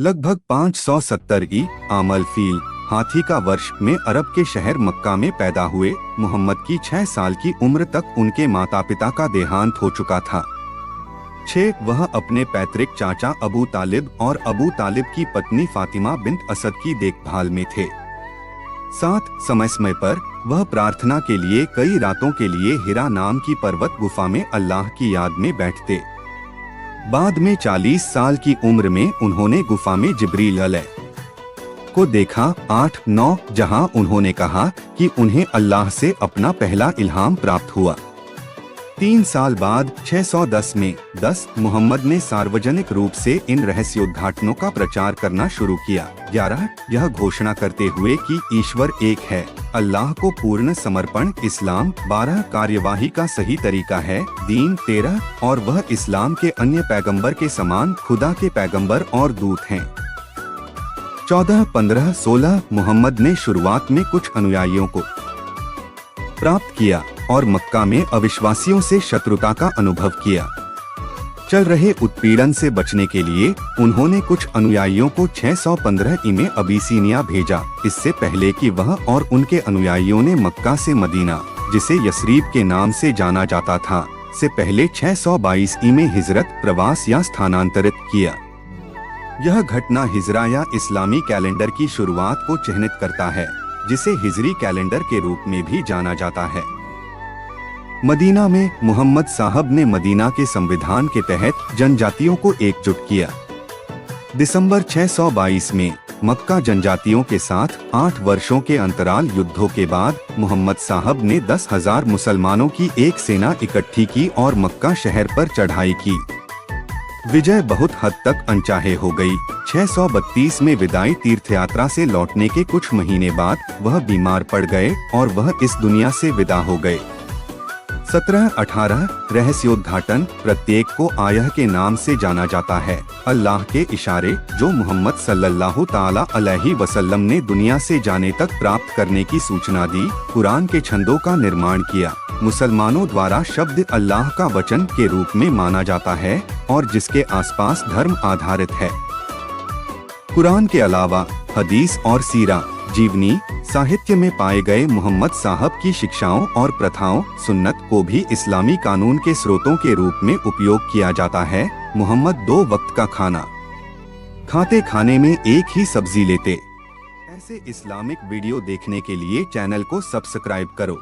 लगभग 570 ई आमल फील हाथी का वर्ष में अरब के शहर मक्का में पैदा हुए। मोहम्मद की 6 साल की उम्र तक उनके माता पिता का देहांत हो चुका था। 6 वह अपने पैतृक चाचा अबू तालिब और अबू तालिब की पत्नी फातिमा बिन्त असद की देखभाल में थे। 7 समय समय पर वह प्रार्थना के लिए कई रातों के लिए हिरा नाम की पर्वत गुफा में अल्लाह की याद में बैठते। बाद में 40 साल की उम्र में उन्होंने गुफा में जिब्रील अलैह को देखा। 8-9 जहां उन्होंने कहा कि उन्हें अल्लाह से अपना पहला इल्हाम प्राप्त हुआ। 3 साल बाद 610 में 10 मोहम्मद ने सार्वजनिक रूप से इन रहस्योद्घाटनों का प्रचार करना शुरू किया। 11 यह घोषणा करते हुए कि ईश्वर एक है, अल्लाह को पूर्ण समर्पण। इस्लाम 12 कार्यवाही का सही तरीका है। दीन 13 और वह इस्लाम के अन्य पैगंबर के समान खुदा के पैगंबर और दूत हैं। 14 15 16 मोहम्मद ने शुरुआत में कुछ अनुयायियों को प्राप्त किया और मक्का में अविश्वासियों से शत्रुता का अनुभव किया। चल रहे उत्पीड़न से बचने के लिए उन्होंने कुछ अनुयायियों को 615 ई में अबीसीनिया भेजा। इससे पहले कि वह और उनके अनुयायियों ने मक्का से मदीना, जिसे यसरीब के नाम से जाना जाता था, से पहले 622 ई में हिजरत, प्रवास या स्थानांतरित किया। यह घटना हिजरा या इस्लामी कैलेंडर की शुरुआत को चिह्नित करता है, जिसे हिजरी कैलेंडर के रूप में भी जाना जाता है। मदीना में मोहम्मद साहब ने मदीना के संविधान के तहत जनजातियों को एकजुट किया। दिसंबर 622 में मक्का जनजातियों के साथ 8 वर्षों के अंतराल युद्धों के बाद मोहम्मद साहब ने 10,000 मुसलमानों की एक सेना इकट्ठी की और मक्का शहर पर चढ़ाई की। विजय बहुत हद तक अनचाहे हो गई। 632 में विदाई तीर्थयात्रा से लौटने के कुछ महीने बाद वह बीमार पड़ गए और वह इस दुनिया से विदा हो गए। 17-18 रहस्योद्घाटन, प्रत्येक को आयह के नाम से जाना जाता है। अल्लाह के इशारे जो मोहम्मद सल्लल्लाहु ताला अलैहि वसल्लम ने दुनिया से जाने तक प्राप्त करने की सूचना दी। कुरान के छंदों का निर्माण किया। मुसलमानों द्वारा शब्द अल्लाह का वचन के रूप में माना जाता है और जिसके आसपास धर्म आधारित है। कुरान के अलावा हदीस और सीरा, जीवनी, साहित्य में पाए गए मोहम्मद साहब की शिक्षाओं और प्रथाओं, सुन्नत को भी इस्लामी कानून के स्रोतों के रूप में उपयोग किया जाता है। मोहम्मद 2 वक्त का खाना खाते, खाने में एक ही सब्जी लेते। ऐसे इस्लामिक वीडियो देखने के लिए चैनल को सब्सक्राइब करो।